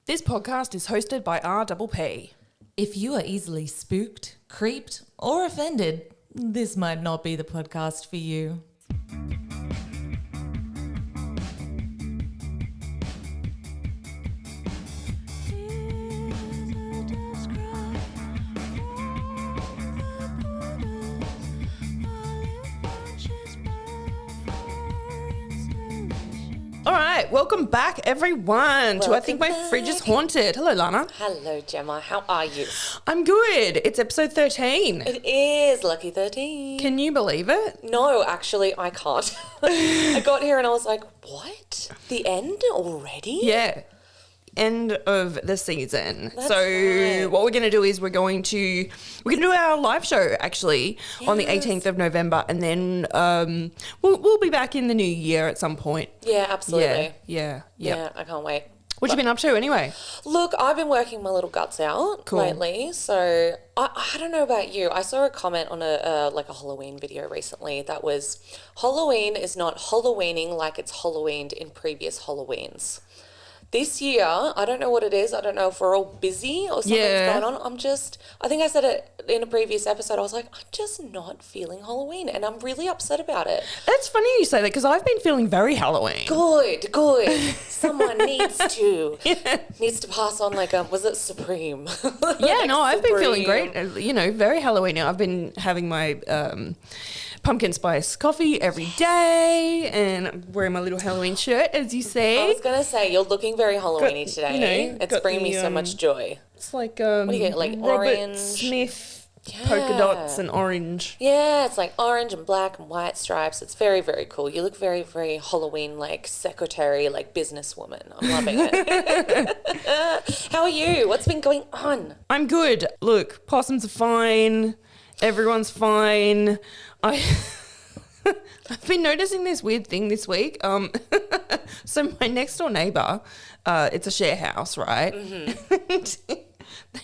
This podcast is hosted by RPP. If you are easily spooked, creeped, or offended, this might not be the podcast for you. All right, welcome back, everyone, to I Think My Fridge is Haunted. Hello, Lana. Hello, Gemma. How are you? I'm good. It's episode 13. It is Lucky 13. Can you believe it? No, actually, I can't. I got here and I was like, what? The end already? Yeah. End of the season. That's so right. what we're going to do is we're going to do our live show actually on the 18th of November, and then we'll be back in the new year at some point. Yeah, absolutely. Yeah. Yeah, I can't wait. What you been up to anyway? Look, I've been working my little guts out lately. So I don't know about you. I saw a comment on a Halloween video recently that was, Halloween is not Halloweening like it's Halloweened in previous Halloweens. This year, I don't know what it is. I don't know if we're all busy or something's going on. I think I said it in a previous episode. I was like, I'm just not feeling Halloween, and I'm really upset about it. It's funny you say that because I've been feeling very Halloween. Good. Someone needs to pass on was it Supreme? I've been feeling great. Very Halloween. I've been having my pumpkin spice coffee every day, and I'm wearing my little Halloween shirt, as you say. I was going to say, you're looking very Halloweeny today. It's bringing me so much joy. It's like what do you get, like Robert orange? Smith polka dots and orange. Yeah, it's like orange and black and white stripes. It's very, very cool. You look very, very Halloween, secretary, businesswoman. I'm loving it. How are you? What's been going on? I'm good. Look, possums are fine. Everyone's fine. I've been noticing this weird thing this week. So my next door neighbour, it's a share house, right? Mm-hmm.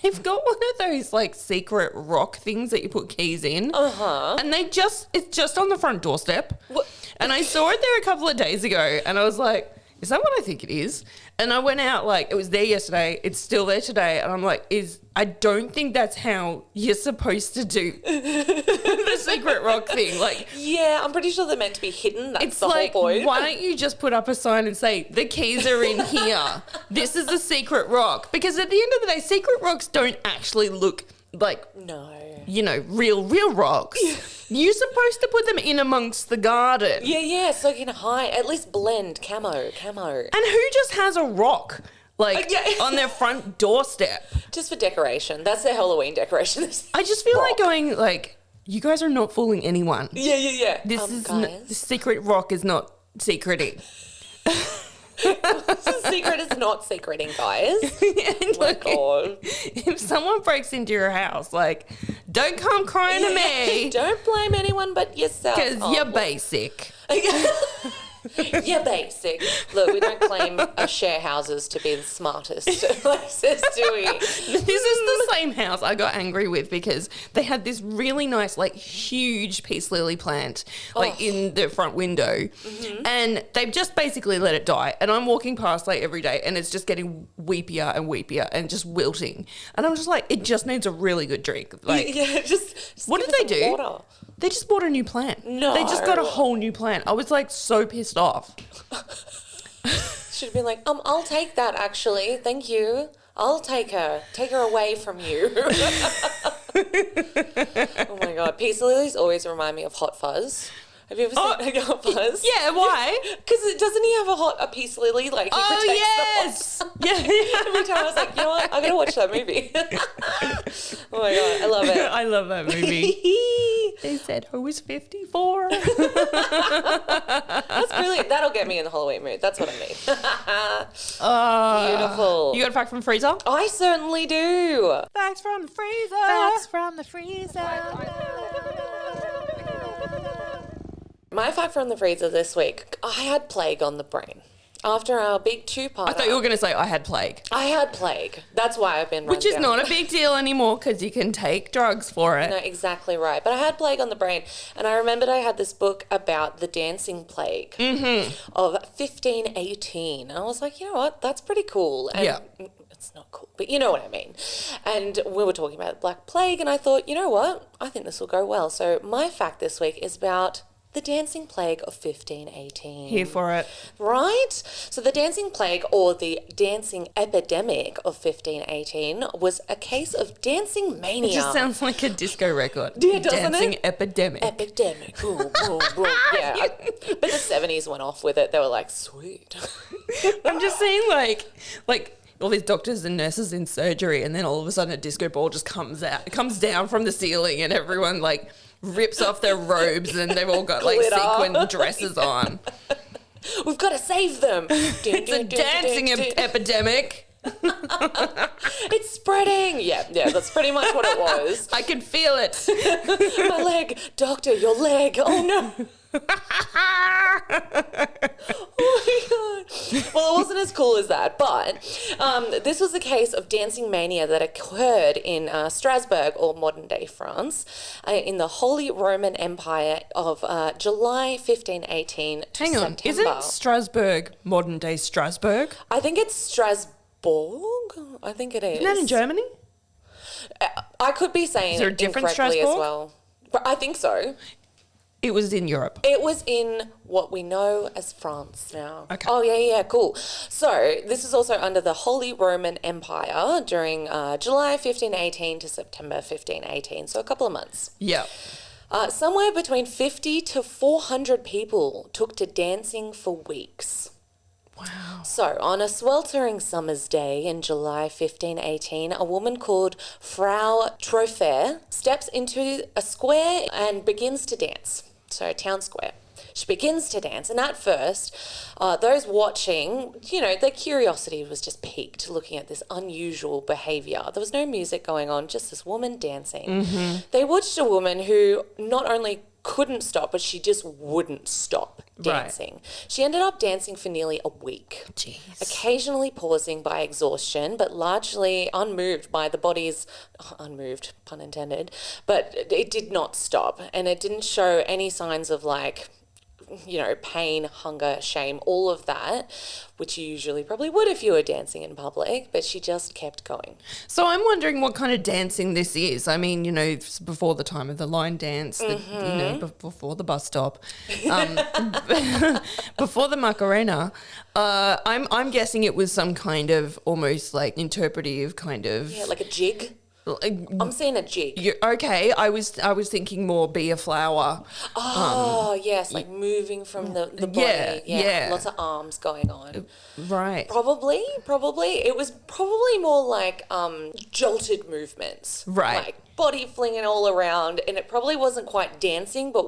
They've got one of those secret rock things that you put keys in. Uh-huh. And it's just on the front doorstep. What? And I saw it there a couple of days ago, and I was like, is that what I think it is? And I went out, it was there yesterday, it's still there today, and I'm like, I don't think that's how you're supposed to do the secret rock thing. Yeah, I'm pretty sure they're meant to be hidden. That's the whole point. Why don't you just put up a sign and say, the keys are in here. This is a secret rock. Because at the end of the day, secret rocks don't actually look real rocks. You're supposed to put them in amongst the garden. Yeah, so you can hide, at least blend camo. And who just has a rock on their front doorstep? Just for decoration. That's their Halloween decoration. I just feel like going you guys are not fooling anyone. Yeah. The secret rock is not secreting. Secret is not secreting, guys. Oh my God. If someone breaks into your house, don't come crying to me. Don't blame anyone but yourself. Because you're basic. You're basic. Look, we don't claim share houses to be the smartest places, do we? This is the same house I got angry with because they had this really nice, huge peace lily plant, in the front window. Mm-hmm. And they've just basically let it die. And I'm walking past, every day, and it's just getting weepier and weepier and just wilting. And I'm just it just needs a really good drink. Just what did they do? Water. They just bought a new plant. No. They just got a whole new plant. I was so pissed off. Should have been I'll take that actually. Thank you. I'll take her. Take her away from you. Oh my God. Peace lilies always remind me of Hot Fuzz. Have you ever seen Hot Fuzz? Yeah, why? Because doesn't he have a peace lily? He protects yes! Yeah. Every time I was you know what? I'm going to watch that movie. Oh my God, I love it. I love that movie. They said, who is 54? That's brilliant. That'll get me in the Halloween mood. That's what I need. Beautiful. You got a fact from the freezer? I certainly do. Facts from the freezer. Facts from the freezer. My fact from the freezer this week, I had plague on the brain. After our big two-parter. I thought you were going to say I had plague. I had plague. That's why I've been run Which is down. not a big deal anymore because you can take drugs for it. No, exactly right. But I had plague on the brain. And I remembered I had this book about the dancing plague of 1518. And I was like, you know what? That's pretty cool. And yeah. It's but you know what I mean. And we were talking about the Black Plague, and I thought, you know what? I think this will go well. So my fact this week is about the Dancing Plague of 1518. Here for it. Right? So the Dancing Plague, or the Dancing Epidemic of 1518, was a case of dancing mania. It just sounds like a disco record. Yeah, doesn't Dancing it? Epidemic. Epidemic. Boom, boom, boom. Yeah. But the 70s went off with it. They were like, sweet. I'm just saying, like all these doctors and nurses in surgery, and then all of a sudden a disco ball just comes down from the ceiling, and everyone like rips off their robes, and they've all got like Glitter. sequin dresses on. We've got to save them. It's a dancing epidemic. It's spreading. Yeah, that's pretty much what it was. I can feel it. My leg. Doctor, your leg. Oh, no. Oh my god. Well, it wasn't as cool as that, but this was a case of dancing mania that occurred in Strasbourg, or modern day France, in the Holy Roman Empire of July 1518 to Hang on, September. isn't Strasbourg modern day Strasbourg? I think it's Strasbourg. I think it is. Isn't that in Germany? I could be saying Is there a it different incorrectly as Strasbourg? well. But I think so. It was in Europe. It was in what we know as France now. Okay. Oh, yeah, cool. So this is also under the Holy Roman Empire during July 1518 to September 1518, so a couple of months. Yeah. Somewhere between 50 to 400 people took to dancing for weeks. Wow. So, on a sweltering summer's day in July 1518, a woman called Frau Trofer steps into a square and begins to dance. So, a town square. She begins to dance, and at first, those watching, their curiosity was just piqued looking at this unusual behaviour. There was no music going on, just this woman dancing. Mm-hmm. They watched a woman who not only couldn't stop, but she just wouldn't stop dancing. Right. She ended up dancing for nearly a week. Jeez. Occasionally pausing by exhaustion, but largely unmoved by the body's, unmoved, pun intended, but it did not stop, and it didn't show any signs of pain, hunger, shame, all of that, which you usually probably would if you were dancing in public, but she just kept going. So I'm wondering what kind of dancing this is. I mean, it's before the time of the line dance, before the bus stop, before the Macarena. I'm guessing it was some kind of almost like interpretive kind of... Yeah, like a jig. I'm saying a jig. Okay, I was thinking more be a flower. Oh, yes, like moving from the body. Yeah. Lots of arms going on. Right. Probably. It was probably more like jolted movements. Right. Like body flinging all around, and it probably wasn't quite dancing, but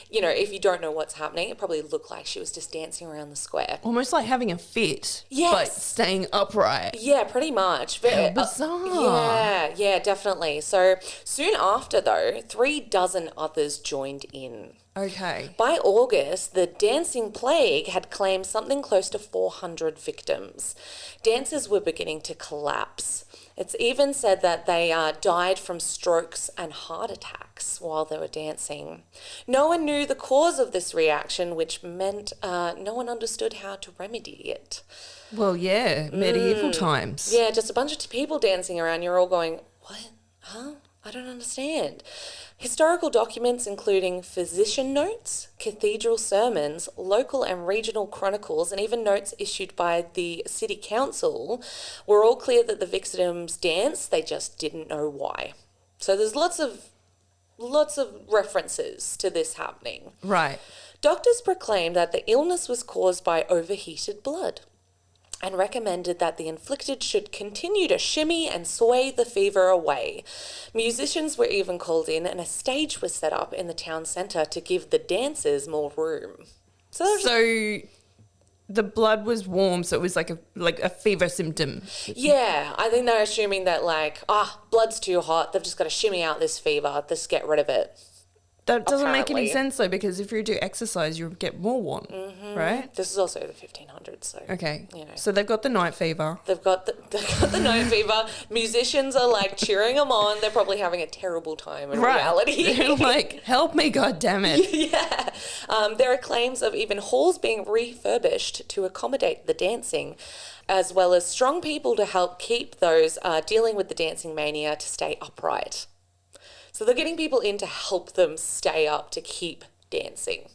if you don't know what's happening, it probably looked like she was just dancing around the square. Almost like having a fit. Yes. But staying upright. Yeah, pretty much. How bizarre. Yeah, definitely. So soon after, though, 36 others joined in. Okay. By August, the Dancing Plague had claimed something close to 400 victims. Dancers were beginning to collapse. It's even said that they died from strokes and heart attacks while they were dancing. No one knew the cause of this reaction, which meant no one understood how to remedy it. Well, yeah, medieval times. Yeah, just a bunch of people dancing around. You're all going, what? Huh? I don't understand. Historical documents, including physician notes, cathedral sermons, local and regional chronicles, and even notes issued by the city council, were all clear that the victims danced. They just didn't know why. So there's lots of references to this happening. Right. Doctors proclaimed that the illness was caused by overheated blood, and recommended that the inflicted should continue to shimmy and sway the fever away. Musicians were even called in, and a stage was set up in the town centre to give the dancers more room. So the blood was warm, so it was like a fever symptom. Yeah, I think they're assuming that blood's too hot, they've just got to shimmy out this fever, just get rid of it. That doesn't make any apparently. sense though, because if you do exercise, you get more warm, right? This is also the 1500s, so Okay. you know. So they've got the night fever. They've got the night fever. Musicians are like cheering them on. They're probably having a terrible time in reality. They're like, help me, God damn it. Yeah. There are claims of even halls being refurbished to accommodate the dancing, as well as strong people to help keep those dealing with the dancing mania to stay upright. So they're getting people in to help them stay up to keep dancing.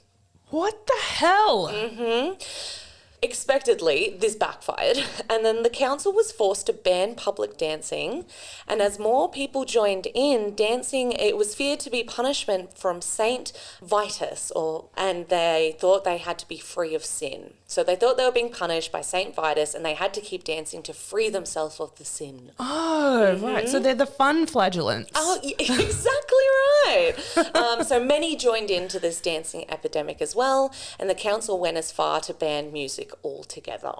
What the hell? Expectedly, this backfired, and then the council was forced to ban public dancing. And as more people joined in dancing, it was feared to be punishment from Saint Vitus, and they thought they had to be free of sin. So they thought they were being punished by Saint Vitus, and they had to keep dancing to free themselves of the sin. Oh, right. So they're the fun flagellants. Oh, exactly right. So many joined into this dancing epidemic as well, and the council went as far to ban music altogether.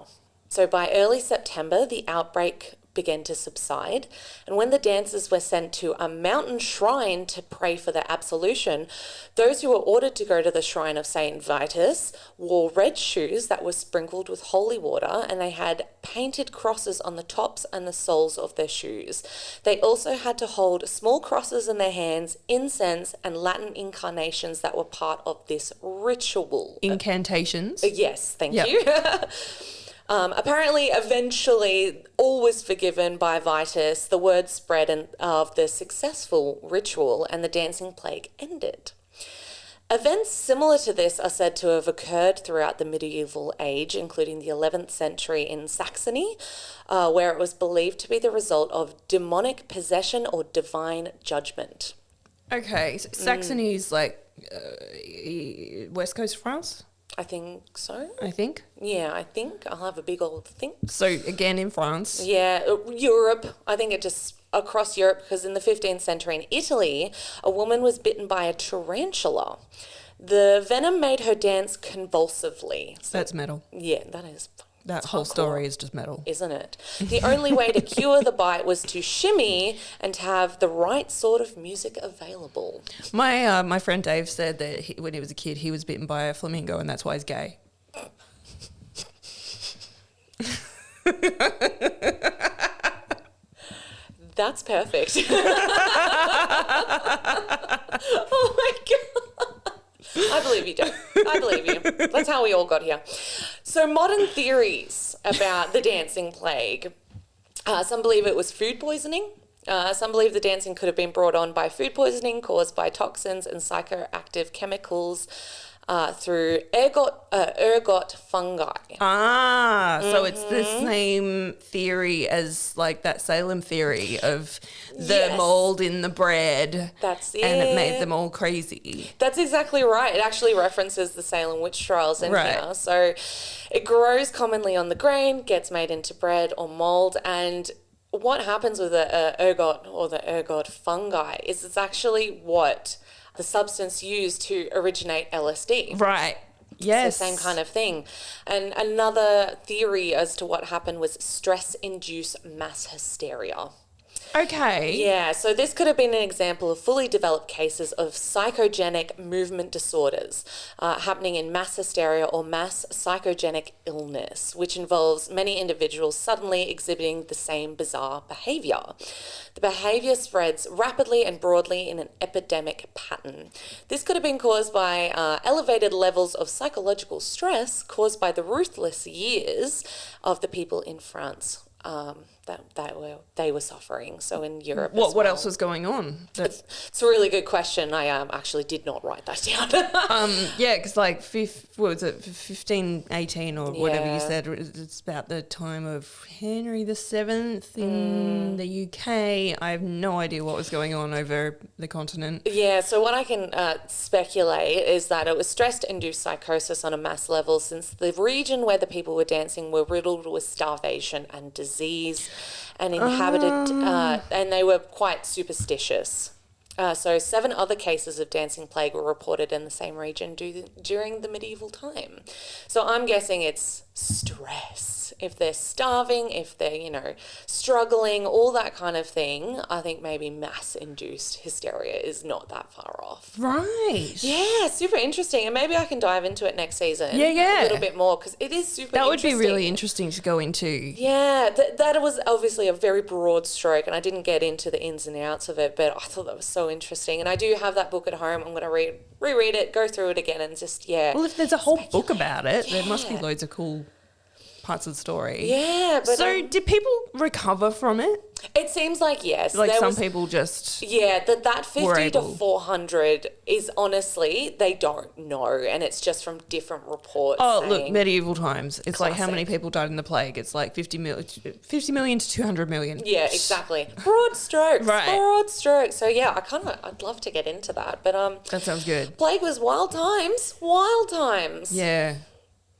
So by early September, the outbreak began to subside, and when the dancers were sent to a mountain shrine to pray for their absolution, those who were ordered to go to the shrine of Saint Vitus wore red shoes that were sprinkled with holy water, and they had painted crosses on the tops and the soles of their shoes. They also had to hold small crosses in their hands, incense, and Latin incarnations that were part of this ritual. Incantations. Yes, thank Yep. you. Apparently, eventually, all was forgiven by Vitus. The word spread of the successful ritual, and the dancing plague ended. Events similar to this are said to have occurred throughout the medieval age, including the 11th century in Saxony, where it was believed to be the result of demonic possession or divine judgment. Okay. So Saxony is like West Coast France, I think so. I think. Yeah, I think. I'll have a big old think. So again in France. Yeah, Europe. I think it just across Europe, because in the 15th century in Italy, a woman was bitten by a tarantula. The venom made her dance convulsively. So, That's metal. yeah, that is. That it's whole hardcore, story is just metal. isn't it? The only way to cure the bite was to shimmy and to have the right sort of music available. My friend Dave said that when he was a kid, he was bitten by a flamingo, and that's why he's gay. That's perfect. Oh my God. I believe you, Joe. I believe you. That's how we all got here. So modern theories about the dancing plague. Some believe it was food poisoning. Some believe the dancing could have been brought on by food poisoning caused by toxins and psychoactive chemicals through ergot fungi. So it's the same theory as like that Salem theory of the Yes. mold in the bread. That's And it it. made them all crazy. That's exactly right. It actually references the Salem witch trials in Right. here. So it grows commonly on the grain, gets made into bread or mold, and what happens with the ergot or the ergot fungi is it's actually what the substance used to originate LSD. Right. Yes. It's the same kind of thing. And another theory as to what happened was stress-induced mass hysteria. Okay. Yeah, so this could have been an example of fully developed cases of psychogenic movement disorders happening in mass hysteria or mass psychogenic illness, which involves many individuals suddenly exhibiting the same bizarre behavior. The behavior spreads rapidly and broadly in an epidemic pattern. This could have been caused by elevated levels of psychological stress caused by the ruthless years of the people in France. They were suffering. So in Europe, What else was going on? It's a really good question. I actually did not write that down. Yeah, because like 1518 or whatever you Yeah. said, it's about the time of Henry VII in the UK. I have no idea what was going on over the continent. Yeah, so what I can speculate is that it was stress-induced psychosis on a mass level, since the region where the people were dancing were riddled with starvation and disease and inhabited, and they were quite superstitious. So 7 other cases of dancing plague were reported in the same region during the medieval time. So I'm guessing it's stress, if they're starving, if they're, struggling, all that kind of thing, I think maybe mass-induced hysteria is not that far off. Right. Yeah, super interesting. And maybe I can dive into it next season. Yeah. A little bit more, because it is super That would interesting. be really interesting to go into. Yeah, that was obviously a very broad stroke, and I didn't get into the ins and outs of it, but I thought that was so interesting. And I do have that book at home. I'm going to reread it, go through it again, and just, Well, if there's a whole book speculate. about it, there must be Yeah. loads of cool parts of the story. Yeah, but So did people recover from it? it seems like yes. Like there some was- people just... Yeah, that 50 were to able. 400 is honestly, they don't know, and it's just from different reports. Oh, look, saying- medieval times. It's like how many Classic. people died in the plague. It's like 50 million to 200 million. Yeah, exactly. Broad strokes. Right. Broad strokes. So yeah, I'd love to get into that. But That sounds good. plague was wild times. Wild times. Yeah.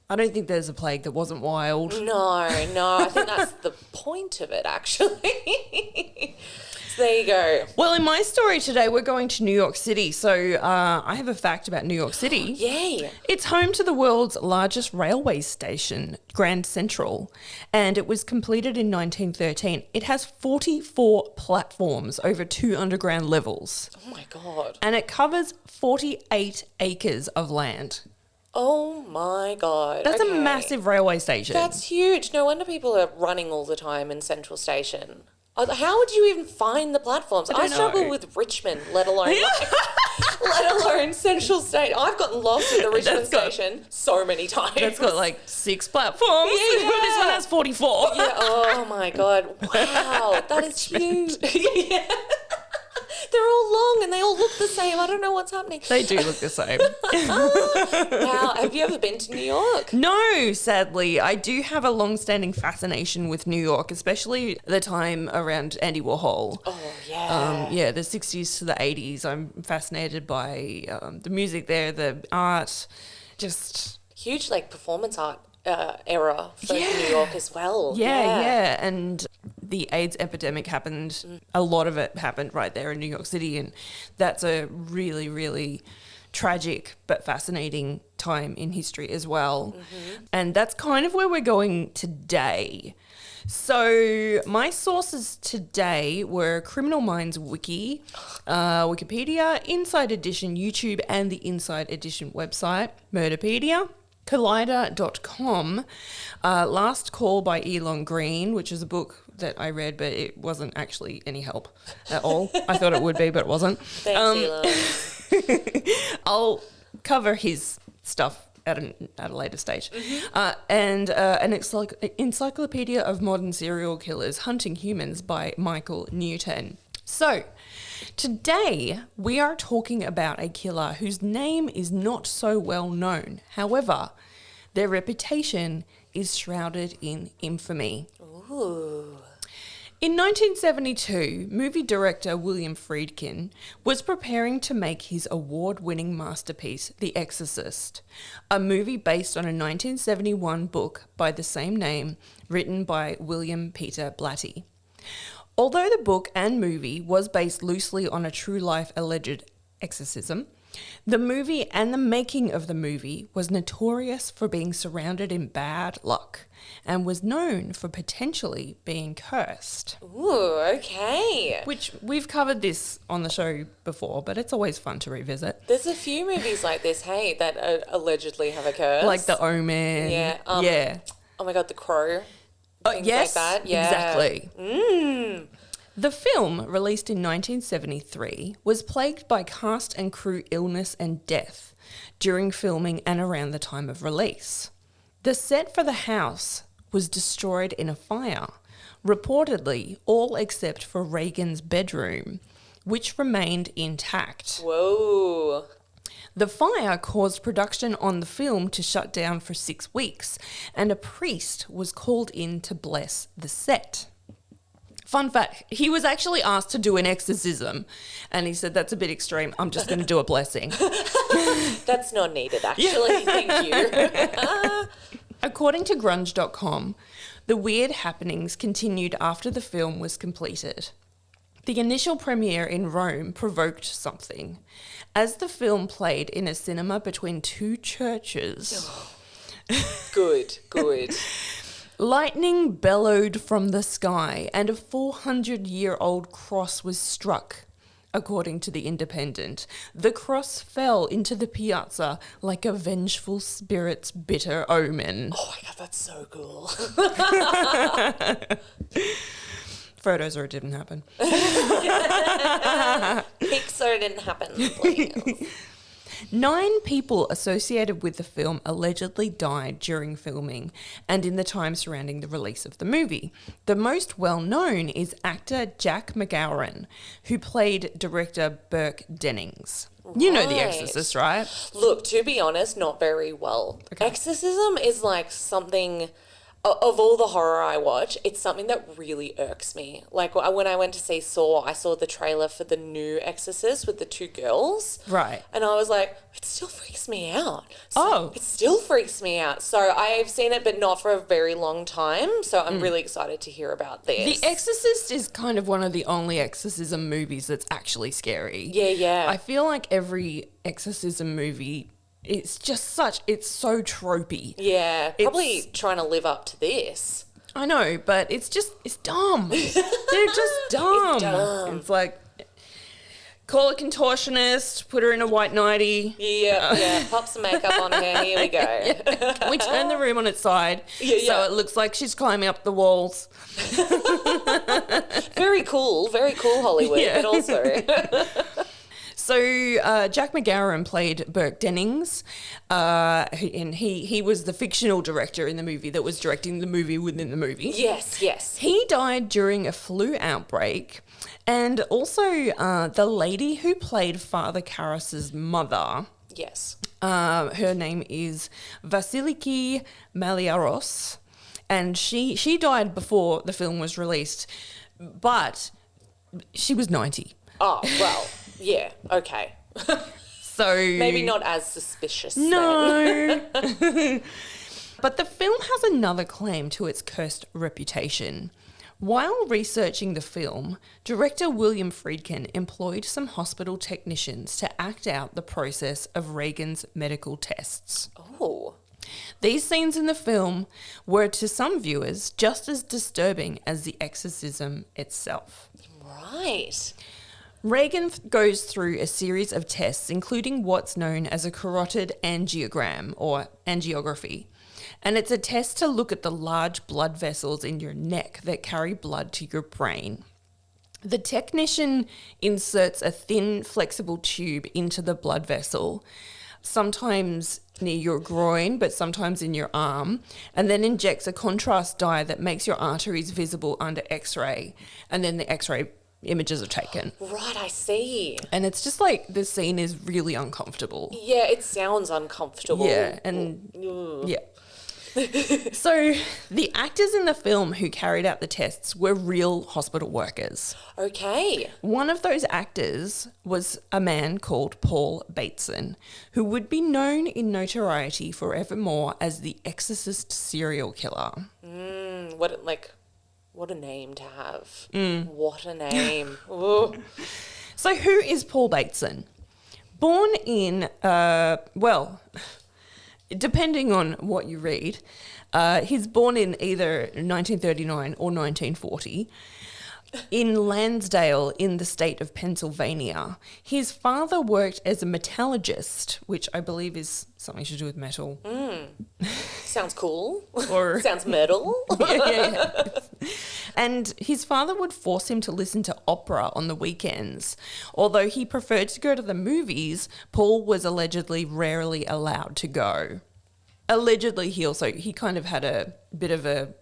I don't think there's a plague that wasn't wild. No, I think that's the point of it, actually. So there you go. Well, in my story today, we're going to New York City. So I have a fact about New York City. Yay. It's home to the world's largest railway station, Grand Central, and it was completed in 1913. It has 44 platforms over 2 underground levels, Oh my God. and it covers 48 acres of land. Oh my God. That's Okay. a massive railway station. That's huge. No wonder people are running all the time in Central Station. How would you even find the platforms? I don't struggle know. with Richmond, let alone let alone Central Station. I've gotten lost at the Richmond That's got- Station so many times. It's got like 6 platforms. Yeah. This one has 44. Yeah, oh my God. Wow, that is huge. Yeah. They're all long and they all look the same. I don't know what's happening. They do look the same. Wow, have you ever been to New York? No, sadly. I do have a long-standing fascination with New York, especially the time around Andy Warhol. Oh, yeah. Yeah, the 60s to the 80s. I'm fascinated by the music there, the art, just... Huge, like, performance art era for Yeah. New York as well. Yeah. And the AIDS epidemic happened. A lot of it happened right there in New York City. And that's a really, really tragic but fascinating time in history as well. And that's kind of where we're going today. So my sources today were Criminal Minds Wiki, Wikipedia, Inside Edition YouTube, and the Inside Edition website, Murderpedia. Collider.com, Last Call by Elon Green, which is a book that I read, but it wasn't actually any help at all. I thought it would be, but it wasn't. Thanks, Elon. I'll cover his stuff at a later stage. And an Encyclopedia of Modern Serial Killers, Hunting Humans by Michael Newton. So, today we are talking about a killer whose name is not so well known. However, their reputation is shrouded in infamy. Ooh. In 1972, movie director William Friedkin was preparing to make his award-winning masterpiece, The Exorcist, a movie based on a 1971 book by the same name, written by William Peter Blatty. Although the book and movie was based loosely on a true-life alleged exorcism, the movie and the making of the movie was notorious for being surrounded in bad luck and was known for potentially being cursed. Ooh, okay. Which we've covered this on the show before, but it's always fun to revisit. There's a few movies like this, hey, that allegedly have a curse. Like The Omen. Yeah, yeah. Oh my God, The Crow. Things Yes, like that. Yeah. exactly. The film, released in 1973, was plagued by cast and crew illness and death during filming and around the time of release. The set for the house was destroyed in a fire, reportedly all except for Reagan's bedroom, which remained intact. Whoa. The fire caused production on the film to shut down for 6 weeks, and a priest was called in to bless the set. Fun fact, he was actually asked to do an exorcism, and he said, that's a bit extreme, I'm just going to do a blessing. That's not needed, actually. Thank you. According to grunge.com, the weird happenings continued after the film was completed. The initial premiere in Rome provoked something. As the film played in a cinema between two churches, Good. Lightning bellowed from the sky and a 400-year-old cross was struck, according to The Independent. The cross fell into the piazza like a vengeful spirit's bitter omen. Oh my God, that's so cool. Photos or it didn't happen. Pics or it didn't happen, please. 9 people associated with the film allegedly died during filming and in the time surrounding the release of the movie. The most well-known is actor Jack McGowan, who played director Burke Dennings. You know The Exorcist, right? Look, to be honest, not very well. Okay. Exorcism is like something... Of all the horror I watch, it's something that really irks me. Like when I went to see Saw, I saw the trailer for the new Exorcist with the 2 girls. Right. And I was like, it still freaks me out. It still freaks me out. So I've seen it, but not for a very long time. So I'm really excited to hear about this. The Exorcist is kind of one of the only exorcism movies that's actually scary. Yeah. I feel like every exorcism movie... It's so tropey. Yeah, probably trying to live up to this. I know, but it's dumb. They're just dumb. It's dumb. It's like, call a contortionist, put her in a white nightie. Yeah. Pop some makeup on her, here we go. Yeah. Can we turn the room on its side so it looks like she's climbing up the walls? Very cool Hollywood, but also... So Jack McGowan played Burke Dennings, and he was the fictional director in the movie that was directing the movie within the movie. Yes. He died during a flu outbreak, and also the lady who played Father Karras's mother. Yes. Her name is Vasiliki Maliaros, and she died before the film was released, but she was 90. Oh, well... Yeah, okay. So maybe not as suspicious. No. But the film has another claim to its cursed reputation. While researching the film, director William Friedkin employed some hospital technicians to act out the process of Reagan's medical tests. Oh. These scenes in the film were to some viewers just as disturbing as the exorcism itself. Right. Reagan goes through a series of tests, including what's known as a carotid angiogram or angiography. And it's a test to look at the large blood vessels in your neck that carry blood to your brain. The technician inserts a thin, flexible tube into the blood vessel, sometimes near your groin, but sometimes in your arm, and then injects a contrast dye that makes your arteries visible under X-ray. And then the X-ray images are taken. Right, I see. And it's just like the scene is really uncomfortable. Yeah, it sounds uncomfortable. Yeah, and yeah. So the actors in the film who carried out the tests were real hospital workers. Okay. One of those actors was a man called Paul Bateson, who would be known in notoriety forevermore as the Exorcist serial killer. What a name to have. What a name. So who is Paul Bateson? Born in, depending on what you read, he's born in either 1939 or 1940 in Lansdale in the state of Pennsylvania. His father worked as a metallurgist, which I believe is something to do with metal. Sounds cool. Or sounds metal. yeah. And his father would force him to listen to opera on the weekends. Although he preferred to go to the movies, Paul was allegedly rarely allowed to go. Allegedly, he kind of had a bit of a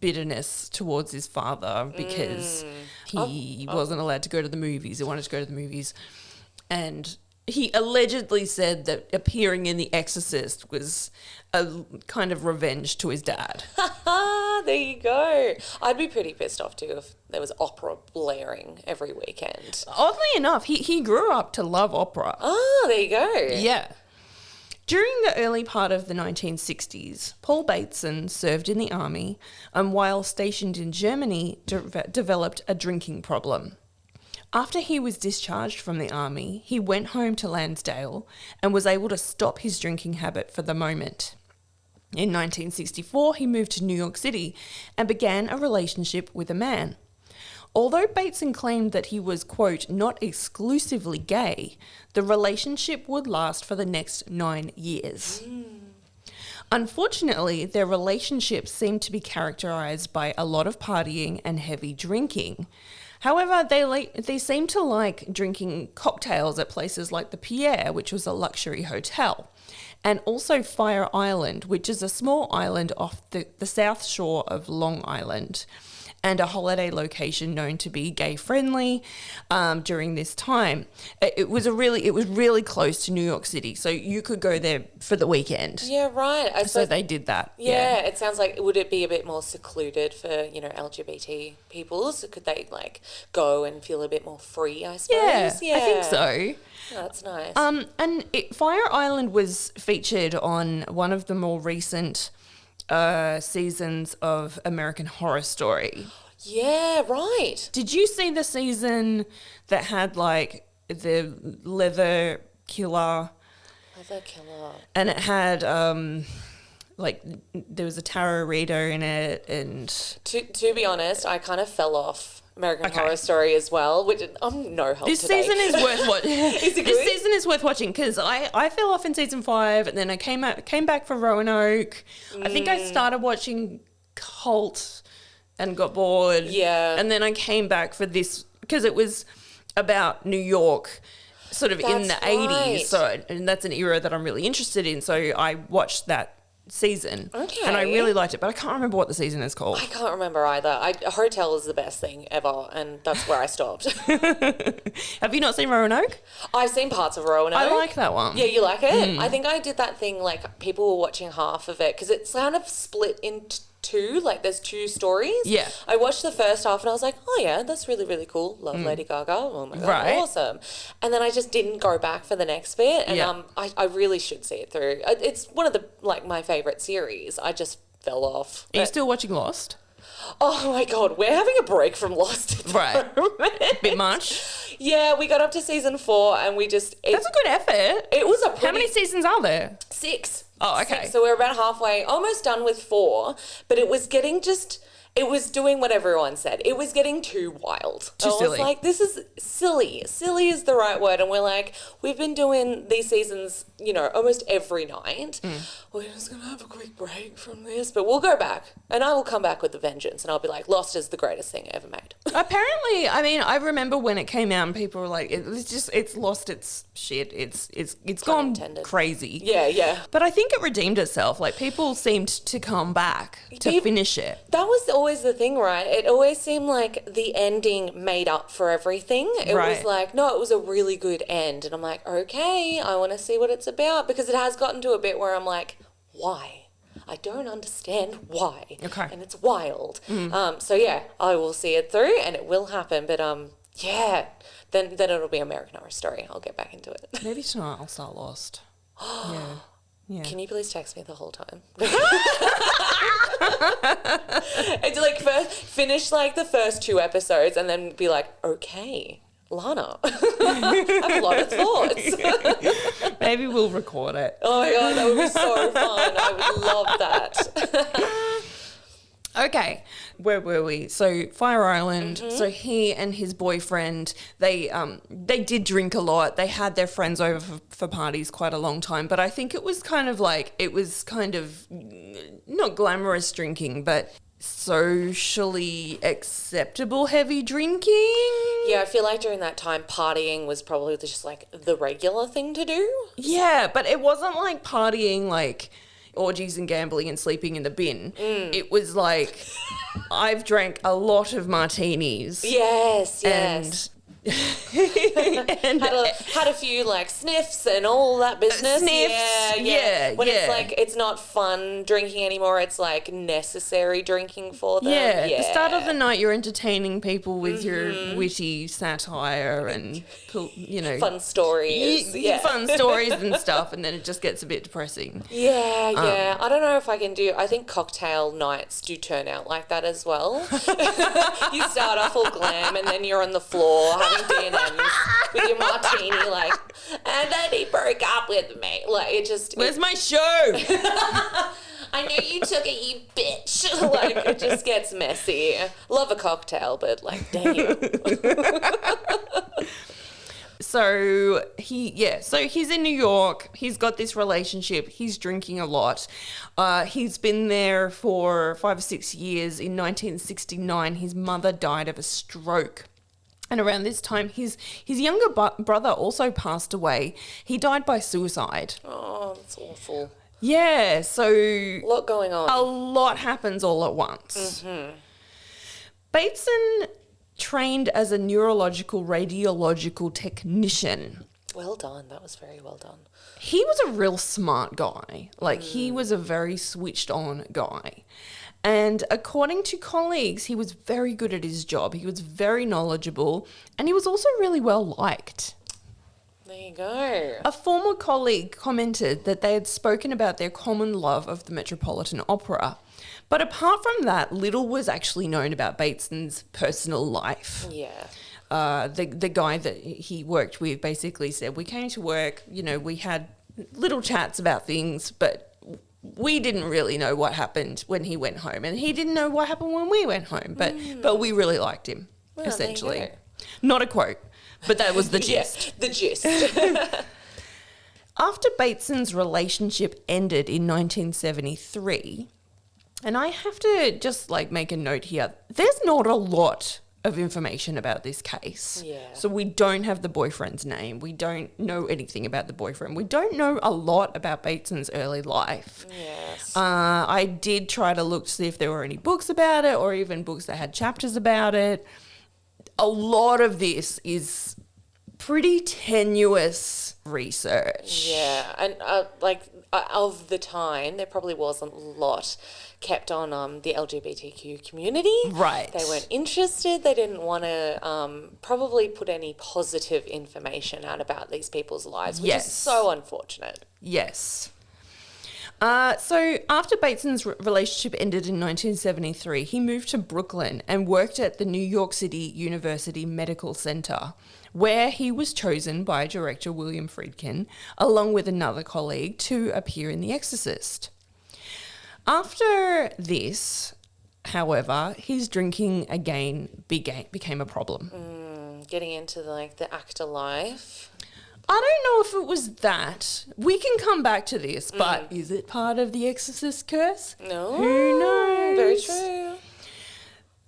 bitterness towards his father because he wasn't allowed to go to the movies. He wanted to go to the movies. And he allegedly said that appearing in The Exorcist was a kind of revenge to his dad. There you go. I'd be pretty pissed off too if there was opera blaring every weekend. Oddly enough, he grew up to love opera. Ah, there you go. Yeah. During the early part of the 1960s, Paul Bateson served in the army and while stationed in Germany developed a drinking problem. After he was discharged from the army, he went home to Lansdale and was able to stop his drinking habit for the moment. In 1964, he moved to New York City and began a relationship with a man. Although Bateson claimed that he was, quote, not exclusively gay, the relationship would last for the next 9 years. Unfortunately, their relationship seemed to be characterized by a lot of partying and heavy drinking. However, they seemed to like drinking cocktails at places like the Pierre, which was a luxury hotel, and also Fire Island, which is a small island off the south shore of Long Island, and a holiday location known to be gay friendly during this time. It was really close to New York City, so you could go there for the weekend. Yeah, right. So they did that. Yeah, it sounds like, would it be a bit more secluded for, LGBT peoples? Could they like go and feel a bit more free, I suppose? Yeah, I think so. Oh, that's nice. Fire Island was featured on one of the more recent seasons of American Horror Story. Yeah, right. Did you see the season that had like the leather killer? Leather killer. And it had like there was a tarot reader in it, and to be honest, I kind of fell off American Horror Story as well, which I'm no help this today. season is worth watching. Is it good? This season is worth watching because I fell off in season 5, and then I came back for Roanoke. I think I started watching Cult and got bored. Yeah. And then I came back for this because it was about New York sort of in the 80s. So, and that's an era that I'm really interested in. So I watched that season. Okay. And I really liked it, but I can't remember what the season is called. I can't remember either. A hotel is the best thing ever, and that's where I stopped. Have you not seen Roanoke? I've seen parts of Roanoke. I like that one. Yeah, you like it? I think I did that thing, like, people were watching half of it, because it's kind of split into two, like there's 2 stories. Yeah. I watched the first half and I was like, oh yeah, that's really, really cool. Love Lady Gaga. Oh my God, Right. awesome. And then I just didn't go back for the next bit, and I really should see it through. It's one of the, like, my favourite series. I just fell off. Are you still watching Lost? Oh my God, we're having a break from Lost. Right. Bit much. Yeah, we got up to season 4 and we just... That's a good effort. It was a pretty... How many seasons are there? 6. Oh, okay. 6, so we're about halfway, almost done with 4, but it was getting just... It was doing what everyone said. It was getting too wild. Too silly. I was like, this is silly. Silly is the right word. And we're like, we've been doing these seasons, almost every night. We're just going to have a quick break from this. But we'll go back. And I will come back with a vengeance. And I'll be like, Lost is the greatest thing ever made. Apparently, I mean, I remember when it came out and people were like, it's lost its shit. It's gone intended. Crazy. Yeah. But I think it redeemed itself. Like, people seemed to come back to finish it. That was always the thing, right? It always seemed like the ending made up for everything. It was like, no, it was a really good end. And I'm like, okay, I want to see what it's about, because it has gotten to a bit where I'm like, why? I don't understand why. Okay. And it's wild. So yeah, I will see it through and it will happen. But yeah, then it'll be American Horror Story. I'll get back into it. Maybe tonight I'll start Lost. Yeah. Can you please text me the whole time? And like finish like the first 2 episodes and then be like, okay, Lana, I have a lot of thoughts. Maybe we'll record it. Oh my God, that would be so fun. I would love that. Okay, where were we? So Fire Island. So he and his boyfriend, they did drink a lot. They had their friends over for parties quite a long time. But I think it was kind of not glamorous drinking, but socially acceptable heavy drinking. Yeah, I feel like during that time, partying was probably just like the regular thing to do. Yeah, but it wasn't like partying like orgies and gambling and sleeping in the bin. It was like, I've drank a lot of martinis. Yes. And had a few like sniffs and all that business. Yeah. When it's like, it's not fun drinking anymore, it's like necessary drinking for them. Yeah. At the start of the night, you're entertaining people with your witty satire and, fun stories. fun stories and stuff, and then it just gets a bit depressing. Yeah. I don't know if I think cocktail nights do turn out like that as well. You start off all glam and then you're on the floor having D&Ms with your martini, like, and then he broke up with me. Like, it just... Where's my show? I know you took it, you bitch. Like, it just gets messy. Love a cocktail, but like, damn. So he's in New York. He's got this relationship. He's drinking a lot. He's been there for 5 or 6 years. In 1969, his mother died of a stroke. And around this time, his younger brother also passed away. He died by suicide. Oh, that's awful. Yeah, so... A lot going on. A lot happens all at once. Mm-hmm. Bateson trained as a neurological radiological technician. Well done. That was very well done. He was a real smart guy. Like, he was a very switched on guy. And according to colleagues, he was very good at his job. He was very knowledgeable, and he was also really well liked. There you go. A former colleague commented that they had spoken about their common love of the Metropolitan Opera. But apart from that, little was actually known about Bateson's personal life. Yeah. The guy that he worked with basically said, we came to work, we had little chats about things, but we didn't really know what happened when he went home. And he didn't know what happened when we went home. But we really liked him, essentially. There you go. Not a quote, but that was the gist. Yeah, the gist. After Bateson's relationship ended in 1973, and I have to just make a note here, there's not a lot of information about this case. Yeah. So we don't have the boyfriend's name. We don't know anything about the boyfriend. We don't know a lot about Bateson's early life. Yes. I did try to look to see if there were any books about it or even books that had chapters about it. A lot of this is pretty tenuous research. Yeah, and of the time, there probably wasn't a lot kept on the LGBTQ community. Right. They weren't interested. They didn't want to probably put any positive information out about these people's lives, which is so unfortunate. Yes. So after Bateson's relationship ended in 1973, he moved to Brooklyn and worked at the New York City University Medical Center, where he was chosen by director William Friedkin, along with another colleague, to appear in The Exorcist. After this, however, his drinking again became a problem. Getting into the actor life. I don't know if it was that. We can come back to this, but is it part of the Exorcist curse? No. Who knows? Very true.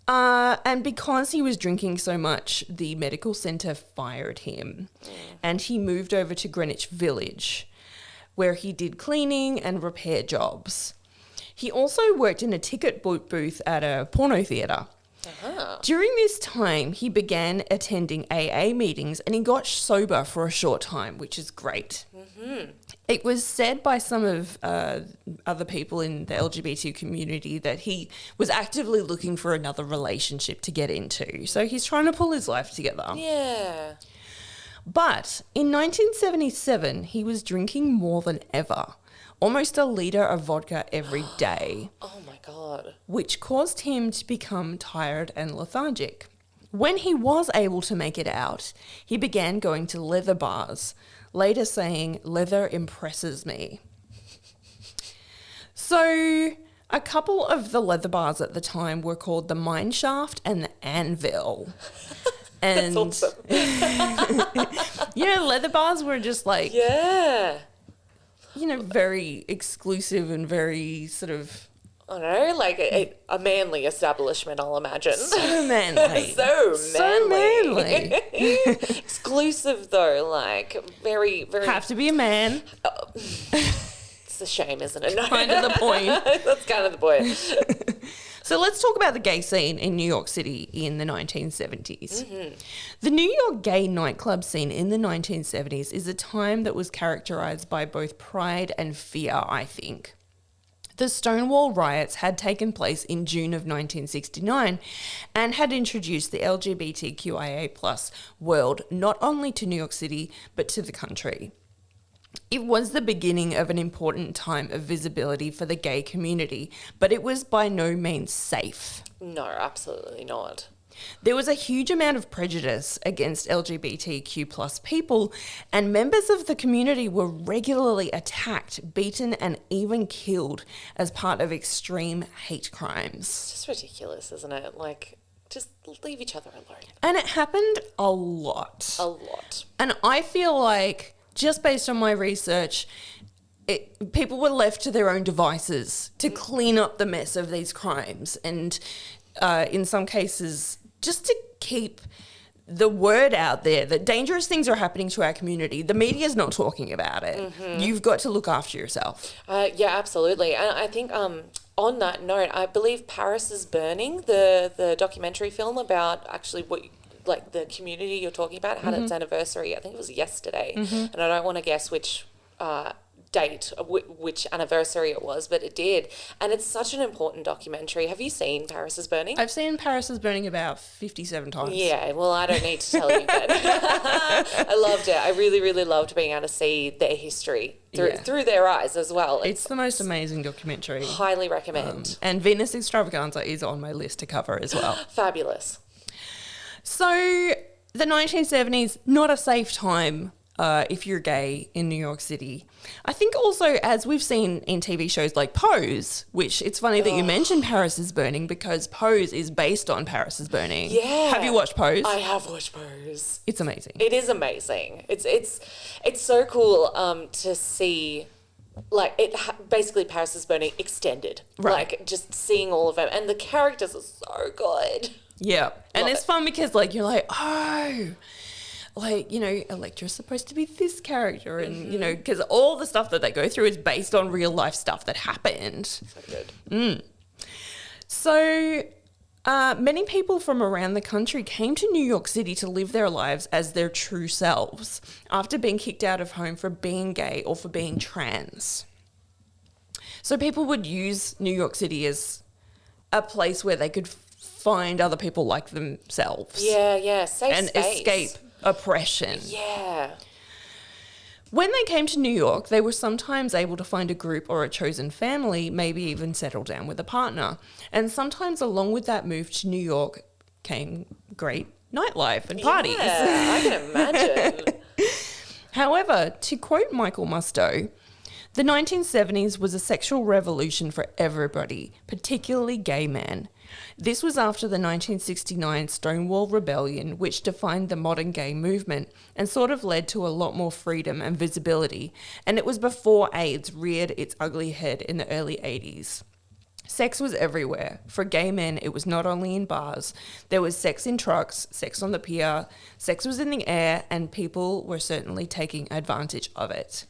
And because he was drinking so much, the medical centre fired him and he moved over to Greenwich Village, where he did cleaning and repair jobs. He also worked in a ticket booth at a porno theatre. Uh-huh. During this time, he began attending AA meetings and he got sober for a short time, which is great. Mm-hmm. It was said by some of other people in the LGBT community that he was actively looking for another relationship to get into. So he's trying to pull his life together. Yeah. But in 1977, he was drinking more than ever. Almost a litre of vodka every day. Oh my God. Which caused him to become tired and lethargic. When he was able to make it out, he began going to leather bars, later saying, "Leather impresses me." So a couple of the leather bars at the time were called the Mine Shaft and the Anvil. And That's awesome. leather bars were just Yeah. very exclusive and very sort of... I don't know, a manly establishment, I'll imagine. So manly. So manly. manly. Exclusive, though, very, very... Have to be a man. It's a shame, isn't it? No. Kind of the point. That's kind of the point. So let's talk about the gay scene in New York City in the 1970s. Mm-hmm. The New York gay nightclub scene in the 1970s is a time that was characterized by both pride and fear, I think. The Stonewall riots had taken place in June of 1969 and had introduced the LGBTQIA+ world not only to New York City but to the country. It was the beginning of an important time of visibility for the gay community, but it was by no means safe. No, absolutely not. There was a huge amount of prejudice against LGBTQ plus people, and members of the community were regularly attacked, beaten, and even killed as part of extreme hate crimes. It's just ridiculous, isn't it? Like, just leave each other alone. And it happened a lot. A lot. And I feel like, just based on my research, people were left to their own devices to clean up the mess of these crimes. And in some cases, just to keep the word out there that dangerous things are happening to our community. The media's not talking about it. Mm-hmm. You've got to look after yourself. Yeah, absolutely. And I think on that note, I believe Paris is Burning, the documentary film about actually what like the community you're talking about had its anniversary. I think it was yesterday. And I don't want to guess which date, which anniversary it was, but it did. And it's such an important documentary. Have you seen Paris is Burning? I've seen Paris is Burning about 57 times. Yeah, well, I don't need to tell you that. I loved it. I really, really loved being able to see their history through their eyes as well. It's the most amazing documentary. Highly recommend. And Venus Extravaganza is on my list to cover as well. Fabulous. So the 1970s, not a safe time if you're gay in New York City. I think also, as we've seen in TV shows like Pose, which it's funny that you mentioned Paris is Burning because Pose is based on Paris is Burning. Yeah. Have you watched Pose? I have watched Pose. It's amazing. It is amazing. It's so cool to see. Like basically Paris is Burning extended. Right. Like just seeing all of them, and the characters are so good. Yeah, and Love it's it. fun because like you're like, oh, like, you know, Electra's supposed to be this character, and you know, because all the stuff that they go through is based on real life stuff that happened. So good. So many people from around the country came to New York City to live their lives as their true selves after being kicked out of home for being gay or for being trans. So people would use New York City as a place where they could find other people like themselves. Yeah, safe and space. escape oppression. Yeah. When they came to New York, they were sometimes able to find a group or a chosen family, maybe even settle down with a partner. And sometimes along with that move to New York came great nightlife and parties. Yeah, I can imagine. However, to quote Michael Musto, the 1970s was a sexual revolution for everybody, particularly gay men. This was after the 1969 Stonewall Rebellion, which defined the modern gay movement and sort of led to a lot more freedom and visibility, and it was before AIDS reared its ugly head in the early 80s. Sex was everywhere. For gay men, it was not only in bars. There was sex in trucks, sex on the pier, sex was in the air, and people were certainly taking advantage of it.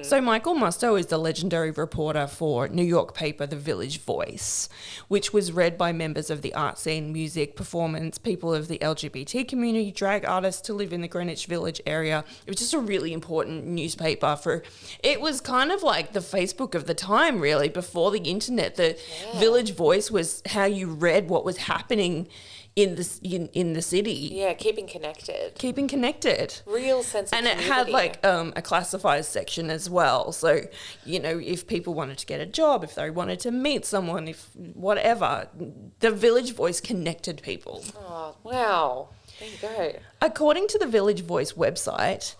So Michael Musto is the legendary reporter for New York paper The Village Voice, which was read by members of the art scene, music, performance, people of the LGBT community, drag artists to live in the Greenwich Village area. It was just a really important newspaper it was kind of like the Facebook of the time, really, before the internet. The Village Voice was how you read what was happening in the city. Yeah, keeping connected. Real sense of and community. it had like a classifieds section as well. So, you know, if people wanted to get a job, if they wanted to meet someone, if whatever, the Village Voice connected people. Oh, wow. There you go. According to the Village Voice website,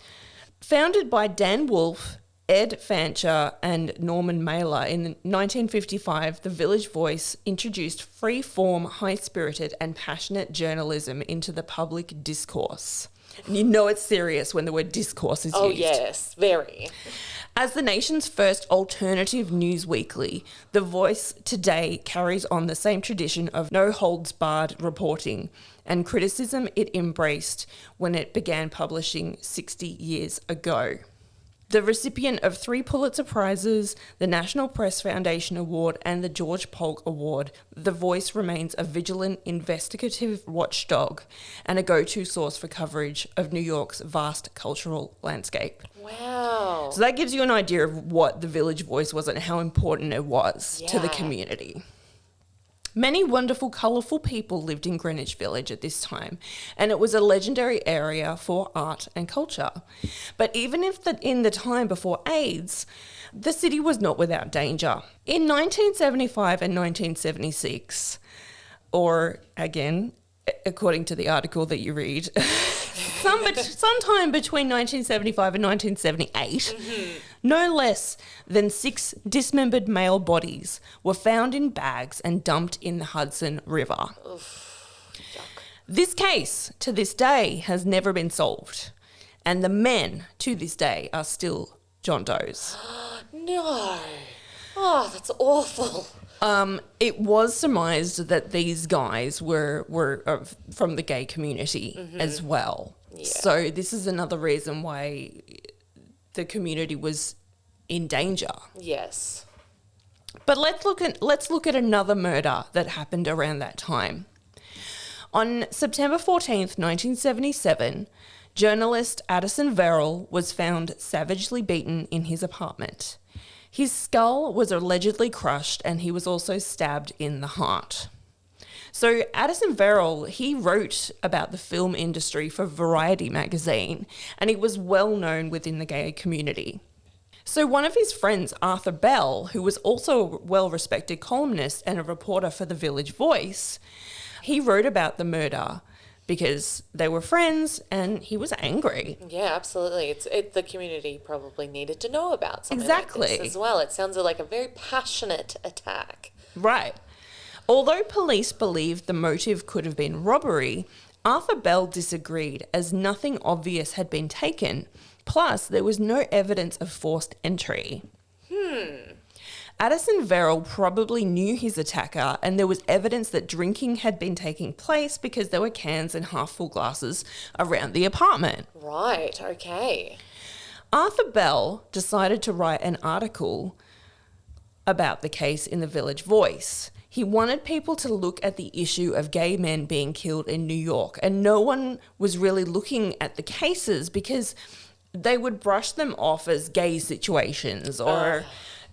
founded by Dan Wolfe, Ed Fancher and Norman Mailer in 1955, the Village Voice introduced free-form, high-spirited and passionate journalism into the public discourse. And you know it's serious when the word discourse is used. Oh, yes, very. As the nation's first alternative news weekly, The Voice today carries on the same tradition of no-holds-barred reporting and criticism it embraced when it began publishing 60 years ago. The recipient of 3 Pulitzer Prizes, the National Press Foundation Award, and the George Polk Award, The Voice remains a vigilant, investigative watchdog and a go-to source for coverage of New York's vast cultural landscape. Wow. So that gives you an idea of what the Village Voice was and how important it was to the Yeah. community. Many wonderful, colourful people lived in Greenwich Village at this time, and it was a legendary area for art and culture. But even if in the time before AIDS, the city was not without danger. In 1975 and 1976, or again, according to the article that you read, sometime between 1975 and 1978, no less than 6 dismembered male bodies were found in bags and dumped in the Hudson River. Oof, yuck. This case, to this day, has never been solved, and the men, to this day, are still John Does. No. Oh, that's awful. It was surmised that these guys were from the gay community as well. Yeah. So this is another reason why the community was in danger. Yes. But let's look at another murder that happened around that time. On September 14th, 1977, journalist Addison Verrill was found savagely beaten in his apartment. His skull was allegedly crushed and he was also stabbed in the heart. So Addison Verrill, he wrote about the film industry for Variety magazine, and he was well known within the gay community. So one of his friends, Arthur Bell, who was also a well-respected columnist and a reporter for the Village Voice, he wrote about the murder because they were friends and he was angry. Yeah, absolutely. The community probably needed to know about something Exactly. like this as well. It sounds like a very passionate attack. Right. Although police believed the motive could have been robbery, Arthur Bell disagreed as nothing obvious had been taken. Plus, there was no evidence of forced entry. Addison Verrill probably knew his attacker, and there was evidence that drinking had been taking place because there were cans and half-full glasses around the apartment. Right, okay. Arthur Bell decided to write an article about the case in the Village Voice. He wanted people to look at the issue of gay men being killed in New York, and no one was really looking at the cases because they would brush them off as gay situations or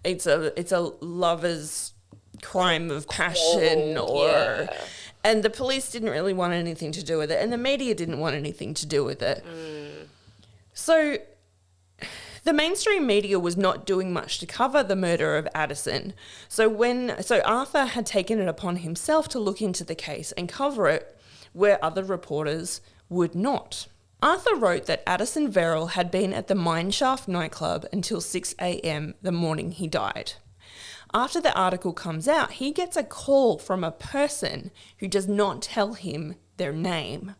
it's a lover's crime of passion and the police didn't really want anything to do with it and the media didn't want anything to do with it. So the mainstream media was not doing much to cover the murder of Addison. So Arthur had taken it upon himself to look into the case and cover it where other reporters would not. Arthur wrote that Addison Verrill had been at the Mineshaft nightclub until 6 a.m. the morning he died. After the article comes out, he gets a call from a person who does not tell him their name.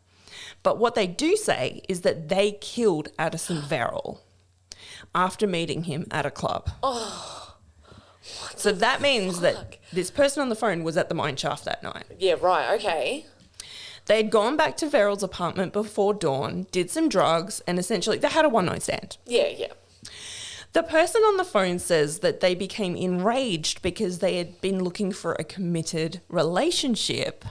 But what they do say is that they killed Addison Verrill after meeting him at a club. So that means that this person on the phone was at the Mineshaft that night. Yeah, right, okay. They'd gone back to Verrill's apartment before dawn, did some drugs, and essentially they had a one-night stand. Yeah. The person on the phone says that they became enraged because they had been looking for a committed relationship.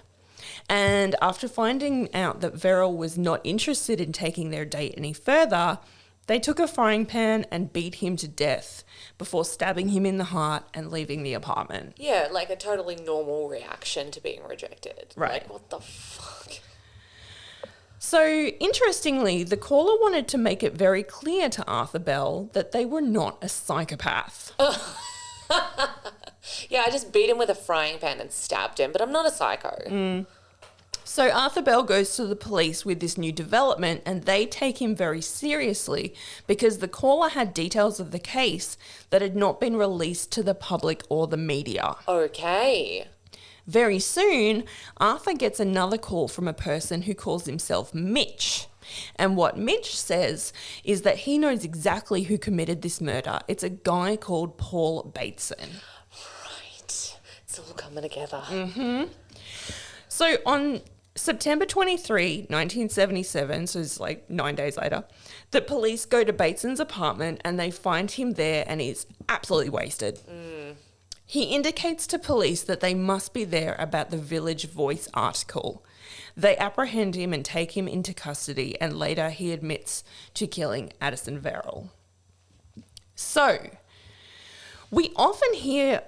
And after finding out that Verrill was not interested in taking their date any further, they took a frying pan and beat him to death before stabbing him in the heart and leaving the apartment. Yeah, like a totally normal reaction to being rejected. Right. Like, what the fuck? So, interestingly, the caller wanted to make it very clear to Arthur Bell that they were not a psychopath. Yeah, I just beat him with a frying pan and stabbed him, but I'm not a psycho. So Arthur Bell goes to the police with this new development and they take him very seriously because the caller had details of the case that had not been released to the public or the media. Okay. Very soon, Arthur gets another call from a person who calls himself Mitch. And what Mitch says is that he knows exactly who committed this murder. It's a guy called Paul Bateson. Right. It's all coming together. So on September 23, 1977, so it's like 9 days later, the police go to Bateson's apartment and they find him there and he's absolutely wasted. He indicates to police that they must be there about the Village Voice article. They apprehend him and take him into custody, and later he admits to killing Addison Verrill. So, we often hear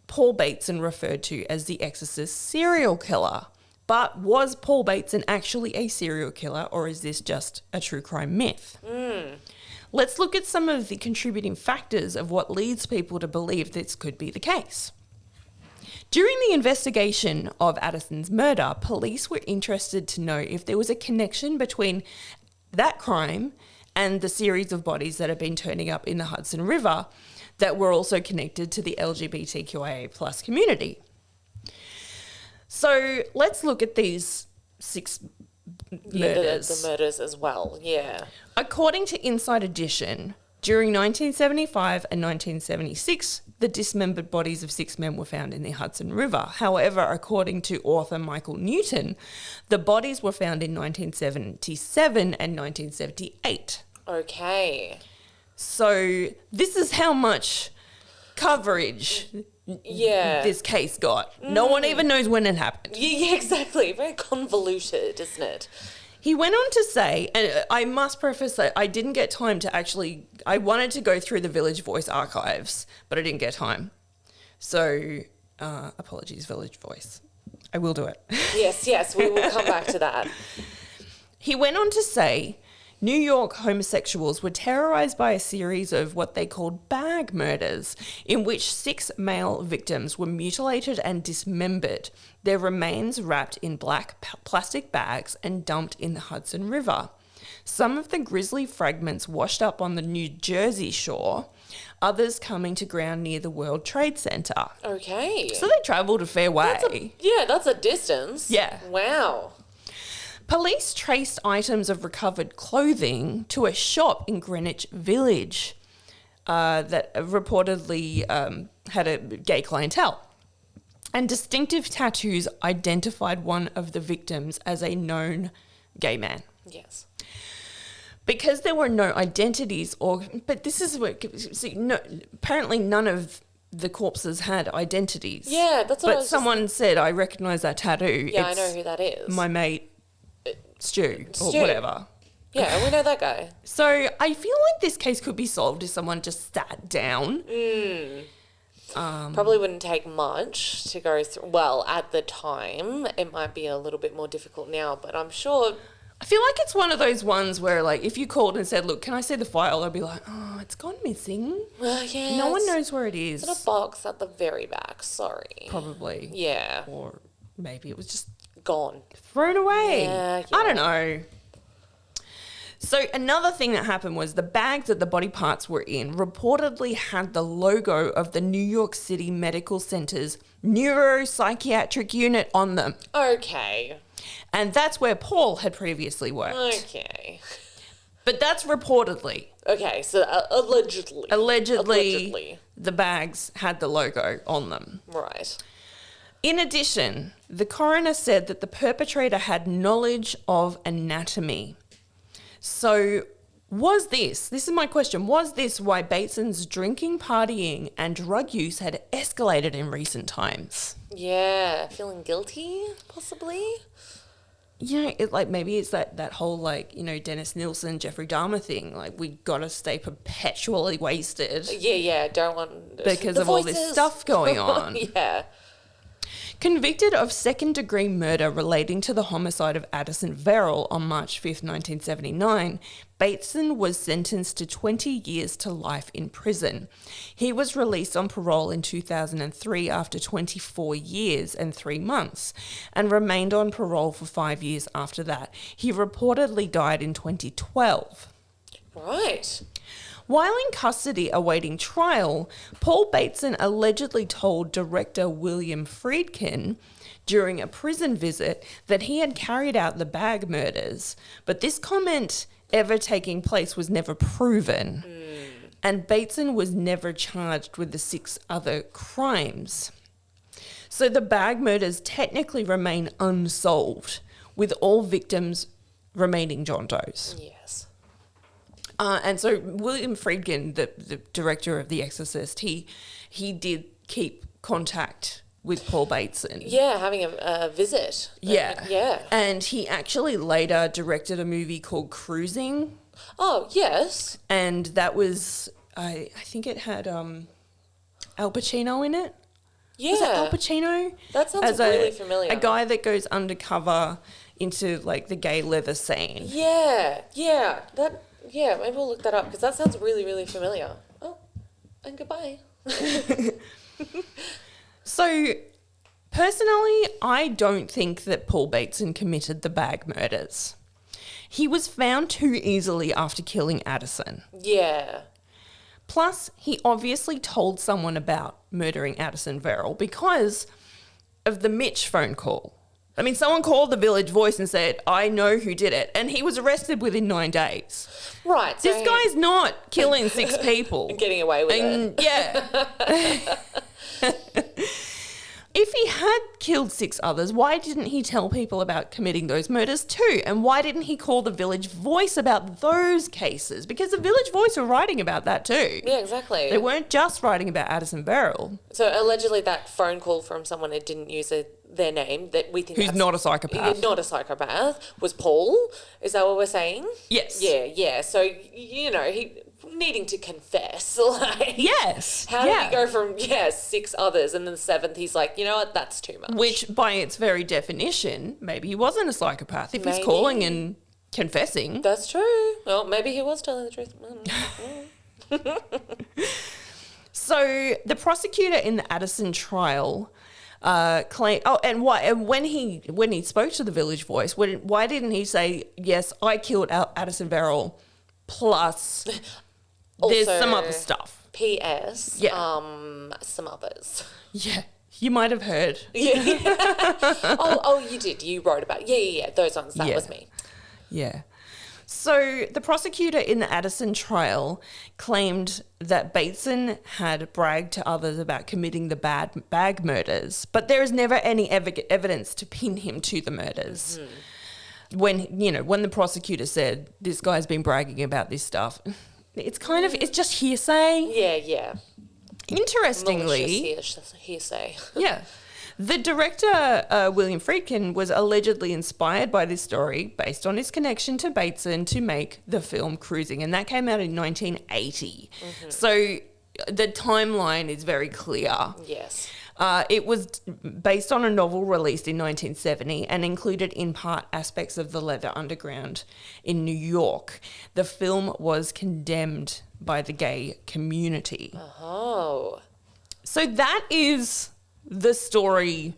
Paul Bateson referred to as the Exorcist serial killer. But was Paul Bateson actually a serial killer, or is this just a true crime myth? Let's look at some of the contributing factors of what leads people to believe this could be the case. During the investigation of Addison's murder, police were interested to know if there was a connection between that crime and the series of bodies that had been turning up in the Hudson River that were also connected to the LGBTQIA plus community. So let's look at these 6 murders. The murders as well, yeah. According to Inside Edition, during 1975 and 1976, the dismembered bodies of 6 men were found in the Hudson River. However, according to author Michael Newton, the bodies were found in 1977 and 1978. Okay. So this is how much coverage this case got. No one even knows when it happened. Yeah, exactly. Very convoluted, isn't it? He went on to say, and I must preface that I didn't get time to actually, I wanted to go through the Village Voice archives, but I didn't get time. So, apologies, Village Voice. I will do it. Yes, we will come back to that. He went on to say, New York homosexuals were terrorized by a series of what they called bag murders, in which 6 male victims were mutilated and dismembered, their remains wrapped in black plastic bags and dumped in the Hudson River. Some of the grisly fragments washed up on the New Jersey shore, others coming to ground near the World Trade Center. Okay. So they travelled a fair way. That's a distance. Yeah. Wow. Police traced items of recovered clothing to a shop in Greenwich Village that reportedly had a gay clientele. And distinctive tattoos identified one of the victims as a known gay man. Yes. Because there were no identities but this is what, apparently none of the corpses had identities. Yeah, that's what I was someone said, I recognise that tattoo. Yeah, I know who that is. My mate Stu or whatever. Yeah, we know that guy. So I feel like this case could be solved if someone just sat down. Probably wouldn't take much to go through. Well, at the time, it might be a little bit more difficult now, but I'm sure. I feel like it's one of those ones where, like, if you called and said, look, can I see the file? I'd be like, oh, it's gone missing. Yeah. No one knows where it is. It's in a box at the very back. Sorry. Probably. Yeah. Or maybe it was just Gone. thrown away. Yeah. I don't know. So another thing that happened was the bags that the body parts were in reportedly had the logo of the New York City Medical Center's neuropsychiatric unit on them. Okay. And that's where Paul had previously worked. Okay. But that's reportedly. Okay, so allegedly. Allegedly, the bags had the logo on them. Right. In addition, the coroner said that the perpetrator had knowledge of anatomy. So this is my question, was this why Bateson's drinking, partying and drug use had escalated in recent times? Yeah, feeling guilty, possibly? Maybe it's that whole, Dennis Nilsson, Jeffrey Dahmer thing. Like, we got to stay perpetually wasted. Yeah, don't want... Because of all this stuff going on. Yeah. Convicted of second-degree murder relating to the homicide of Addison Verrill on March 5th, 1979, Bateson was sentenced to 20 years to life in prison. He was released on parole in 2003 after 24 years and 3 months and remained on parole for 5 years after that. He reportedly died in 2012. Right. While in custody awaiting trial, Paul Bateson allegedly told director William Friedkin during a prison visit that he had carried out the bag murders, but this comment ever taking place was never proven, and Bateson was never charged with the 6 other crimes. So the bag murders technically remain unsolved, with all victims remaining John Does. Yes. And so William Friedkin, the director of The Exorcist, he did keep contact with Paul Bateson. Yeah, having a visit. Yeah. Yeah. And he actually later directed a movie called Cruising. Oh, yes. And that was, I think it had Al Pacino in it. Yeah. Was it Al Pacino? That sounds really familiar. A guy that goes undercover into, the gay leather scene. Yeah. Yeah, maybe we'll look that up because that sounds really, really familiar. Oh, and goodbye. So Personally, I don't think that Paul Bateson committed the bag murders. He was found too easily after killing Addison. Yeah. Plus, he obviously told someone about murdering Addison Verrill because of the Mitch phone call. I mean, someone called the Village Voice and said, I know who did it. And he was arrested within 9 days. Right. So This guy's not killing 6 people. getting away with it. Yeah. If he had killed 6 others, why didn't he tell people about committing those murders too? And why didn't he call the Village Voice about those cases? Because the Village Voice were writing about that too. Yeah, exactly. They weren't just writing about Addison Verrill. So allegedly that phone call from someone that didn't use their name, that we think Who's not a psychopath. Not a psychopath, was Paul. Is that what we're saying? Yes. Yeah. So, he needing to confess. Like, Yes. how did he go from 6 others and then the 7th he's like, you know what, that's too much. Which, by its very definition, maybe he wasn't a psychopath if he's Maybe. calling and confessing. That's true. Well, maybe he was telling the truth. So the prosecutor in the Addison trial claimed. Oh, and why? And when he spoke to the Village Voice, why didn't he say, "Yes, I killed Addison Verrill, plus there's some other stuff." P.S. Yeah. Some others. Yeah, you might have heard. Yeah. oh, you did. You wrote about it. Yeah. Those ones. That was me. Yeah. So the prosecutor in the Addison trial claimed that Bateson had bragged to others about committing the bag murders, but there is never any evidence to pin him to the murders. Mm-hmm. When the prosecutor said, this guy's been bragging about this stuff, it's just hearsay. Yeah. Interestingly. Malicious hearsay. Yeah. The director, William Friedkin, was allegedly inspired by this story based on his connection to Bateson to make the film Cruising, and that came out in 1980. Mm-hmm. So the timeline is very clear. Yes. It was based on a novel released in 1970 and included in part aspects of the Leather Underground in New York. The film was condemned by the gay community. Oh. So that is the story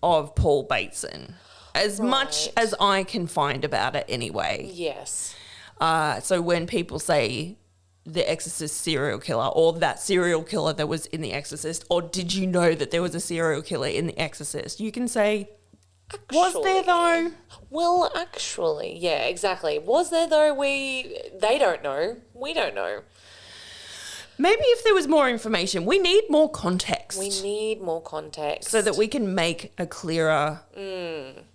of Paul Bateson, as much as I can find about it anyway. Yes. So when people say the Exorcist serial killer, or that serial killer that was in The Exorcist, or did you know that there was a serial killer in The Exorcist, you can say, was there though? Well, actually, yeah, exactly. Was there though? They don't know. We don't know. Maybe if there was more information. We need more context. We need more context. So that we can make a clearer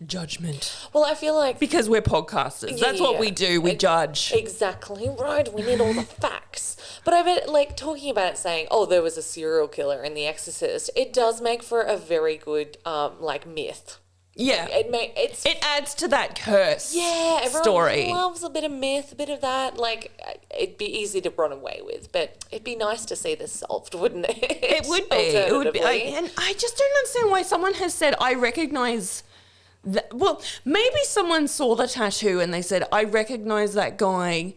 judgment. Well, I feel like... Because we're podcasters. That's what we do. We judge. Exactly right. We need all the facts. But I bet, like, talking about it saying, oh, there was a serial killer in The Exorcist, it does make for a very good, myth. Yeah. It adds to that curse story. Everyone loves a bit of myth, a bit of that. Like, it'd be easy to run away with, but it'd be nice to see this solved, wouldn't it? It would be. It would be. And I just don't understand why someone has said, I recognise that. Well, maybe someone saw the tattoo and they said, I recognise that guy.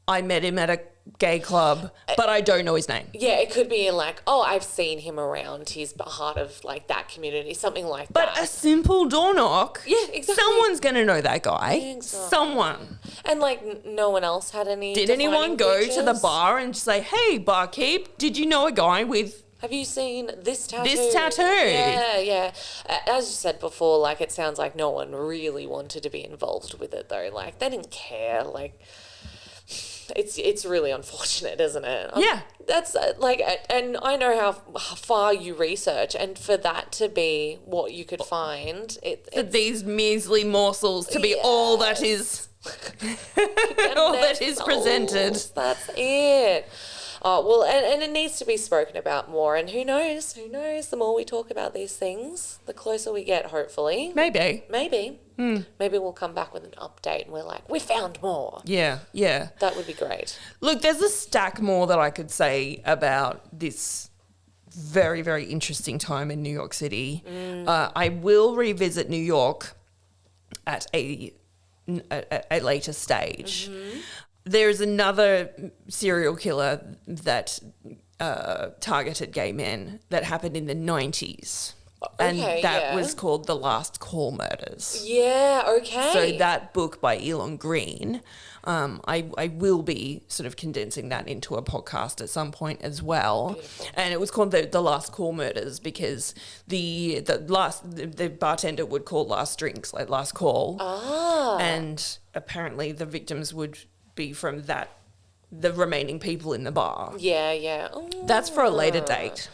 I met him at a gay club, but I don't know his name. Yeah, it could be like, oh, I've seen him around. He's part of like that community, something like that. But a simple door knock. Yeah, exactly. Someone's going to know that guy. Exactly. Someone. And like no one else had any. Did anyone go to the bar and say, hey, barkeep, did you know a guy with... Have you seen this tattoo? This tattoo. Yeah. As you said before, like it sounds like no one really wanted to be involved with it though. Like they didn't care. Like... It's really unfortunate, isn't it? Yeah. That's and I know how far you research, and for that to be what you could find, for these measly morsels to be all that is, all that is presented. That's it. Well, and it needs to be spoken about more. And who knows? The more we talk about these things, the closer we get, hopefully. Maybe. Maybe we'll come back with an update and we're like, we found more. Yeah. That would be great. Look, there's a stack more that I could say about this very, very interesting time in New York City. I will revisit New York at a later stage. Mm-hmm. There's another serial killer that targeted gay men that happened in the 90s. And Okay, that yeah. was called The Last Call Murders. Yeah, okay. So that book by Elon Green, I will be sort of condensing that into a podcast at some point as well. Beautiful. And it was called the Last Call Murders because the bartender would call last drinks, like last call. Ah. And apparently the victims would be from the remaining people in the bar. Yeah, yeah. That's for a later date.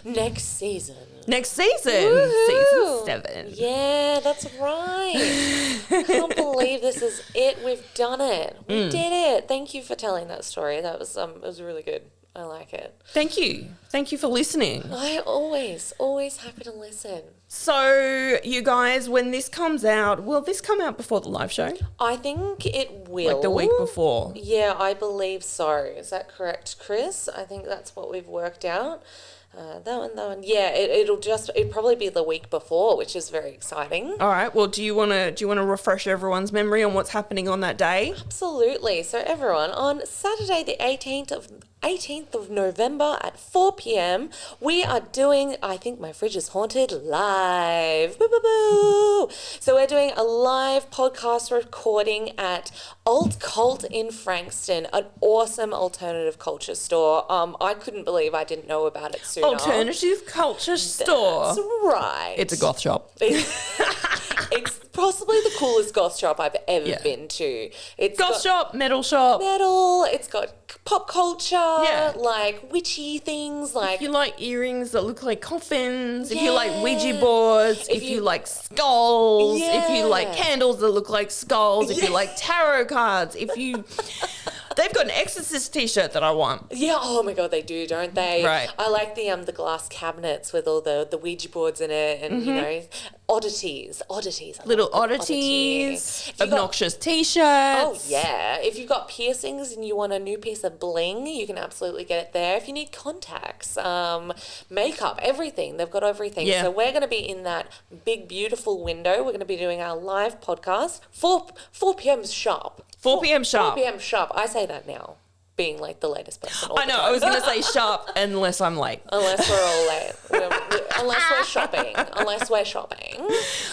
Next season. Next season, Woohoo! season 7. Yeah, that's right. I can't believe this is it. We've done it. We did it. Thank you for telling that story. That was it was really good. I like it. Thank you. Thank you for listening. I always happy to listen. So, you guys, when this comes out, will this come out before the live show? I think it will. Like the week before? Yeah, I believe so. Is that correct, Chris? I think that's what we've worked out. That one. Yeah, it'll probably be the week before, which is very exciting. All right. Well, do you want to refresh everyone's memory on what's happening on that day? Absolutely. So everyone, on Saturday the 18th of November at 4 p.m, we are doing I Think My Fridge is Haunted live. Boo, boo, boo. So we're doing a live podcast recording at Alt Cult in Frankston, an awesome alternative culture store. I couldn't believe I didn't know about it sooner. Alternative culture store. That's right. It's a goth shop. It's possibly the coolest goth shop I've ever been to. It's Goth shop, metal shop. metal, it's got pop culture, Yeah. like witchy things, like If you like earrings that look like coffins, if you Yeah. like Ouija boards, if you like skulls, if you like Yeah. candles that look like skulls, if you like tarot cards, if you... They've got an Exorcist t-shirt that I want. yeah, oh my god, they do, don't they? Right. I like the glass cabinets with all the Ouija boards in it, and you know, oddities. I Little love the oddities, If you got- obnoxious t-shirts. Oh yeah! If you've got piercings and you want a new piece of bling, you can absolutely get it there. If you need contacts, makeup, everything, they've got everything. Yeah. So we're going to be in that big, beautiful window. We're going to be doing our live podcast 4 p.m. sharp. 4 p.m. sharp. 4 p.m. sharp. I say that now, being like the latest person. All I the know, time. I was going to say sharp unless I'm late. Unless we're all late. Unless we're shopping.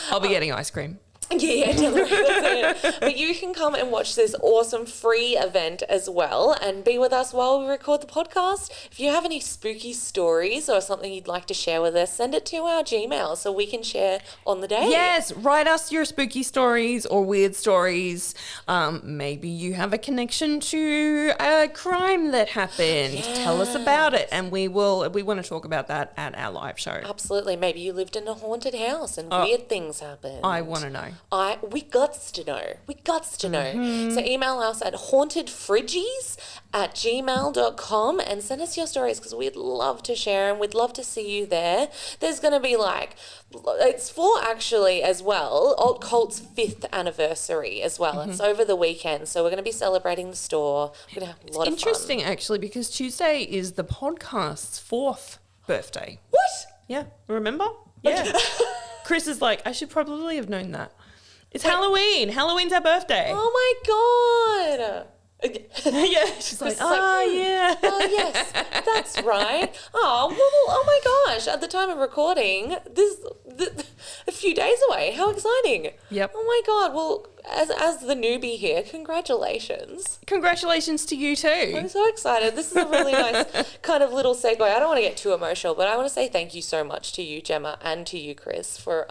I'll be getting ice cream. Yeah, definitely. That's it. But you can come and watch this awesome free event as well and be with us while we record the podcast. If you have any spooky stories or something you'd like to share with us, send it to our Gmail so we can share on the day. Yes, write us your spooky stories or weird stories. Maybe you have a connection to a crime that happened. Tell us about it, and we want to talk about that at our live show. Absolutely. Maybe you lived in a haunted house and weird things happened. I want to know. We guts to know. So email us at hauntedfridgies@gmail.com and send us your stories because we'd love to share and we'd love to see you there. There's going to be it's for actually as well, Alt Cult's 5th anniversary as well. It's over the weekend. So we're going to be celebrating the store. We're going to have a lot of fun. Interesting, actually, because Tuesday is the podcast's 4th birthday. What? Yeah, remember? Yeah. Chris is like, I should probably have known that. It's Halloween. Halloween's our birthday. Oh my God. Yeah, she's like, Chris is like, yeah. Oh, yes, that's right. Oh my gosh. At the time of recording, this a few days away. How exciting. Yep. Oh my God. Well, as the newbie here, congratulations. Congratulations to you too. I'm so excited. This is a really nice kind of little segue. I don't want to get too emotional, but I want to say thank you so much to you, Gemma, and to you, Chris, for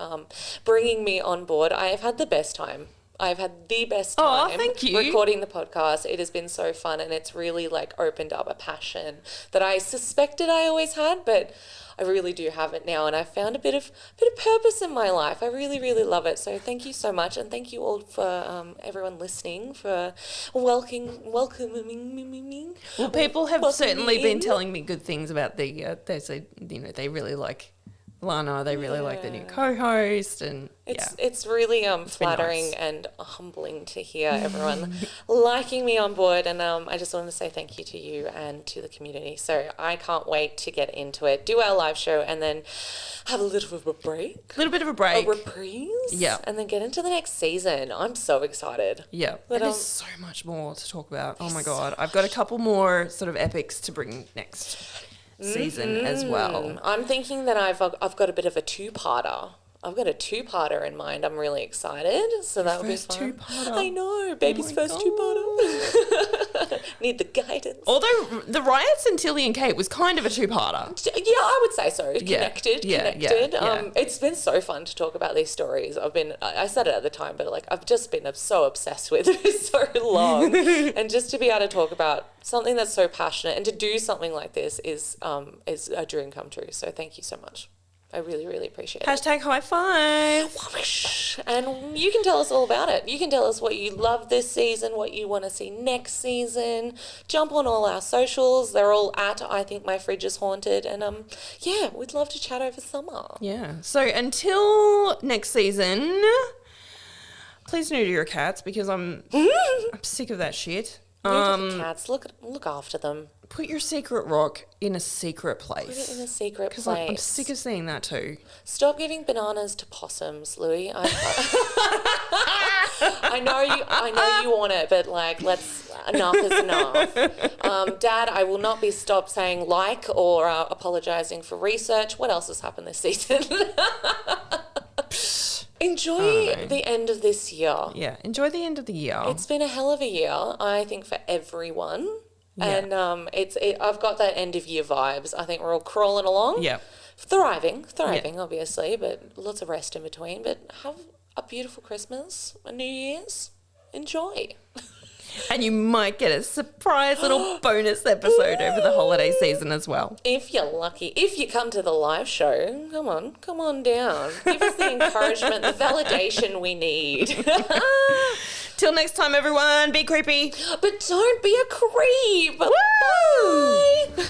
bringing me on board. I have had the best time. I've had the best time thank you. recording the podcast. It has been so fun and it's really opened up a passion that I suspected I always had, but I really do have it now and I've found a bit of purpose in my life. I really, really love it. So thank you so much and thank you all for everyone listening for welcoming me. Well, people have Welcome certainly me been in. telling me good things about they say, they really like Lana, they really like the new co-host, and It's really flattering nice. and humbling to hear everyone liking me on board, and I just wanted to say thank you to you and to the community. So I can't wait to get into it, do our live show, and then have a little bit of a break. a little bit of a break. A reprise, Yeah. and then get into the next season. I'm so excited. Yeah, But, there's so much more to talk about. Oh my God, I've got a couple more sort of epics to bring next. season as well. I'm thinking that I've got a bit of a two-parter. I've got a two-parter in mind. I'm really excited. So that would be fun. Two-parter. I know, baby's first two-parter. Need the guidance. Although the riots in Tilly and Kate was kind of a two-parter. Yeah, I would say so. Connected. Yeah. It's been so fun to talk about these stories. I said it at the time, but like I've just been so obsessed with it for so long. And just to be able to talk about something that's so passionate and to do something like this is a dream come true. So thank you so much. I really, really appreciate it. Hashtag high five. And you can tell us all about it. You can tell us what you love this season, what you want to see next season. Jump on all our socials. They're all at I Think My Fridge is Haunted. And we'd love to chat over summer. Yeah. So until next season, please neuter your cats because I'm sick of that shit. Cats, look after them. Put your secret rock in a secret place. Put it in a secret place. Because I'm sick of seeing that too. Stop giving bananas to possums, Louie. I know you want it, but like, enough is enough. Dad, I will not be stopped saying or apologising for research. What else has happened this season? Enjoy the end of this year. Yeah, enjoy the end of the year. It's been a hell of a year, I think, for everyone. Yeah. And I've got that end of year vibes. I think we're all crawling along. Yeah. Thriving, obviously, but lots of rest in between. But have a beautiful Christmas, a New Year's. Enjoy. And you might get a surprise little bonus episode over the holiday season as well. If you're lucky. If you come to the live show, come on down. Give us the encouragement, the validation we need. Till next time, everyone, be creepy. But don't be a creep. Woo! Bye.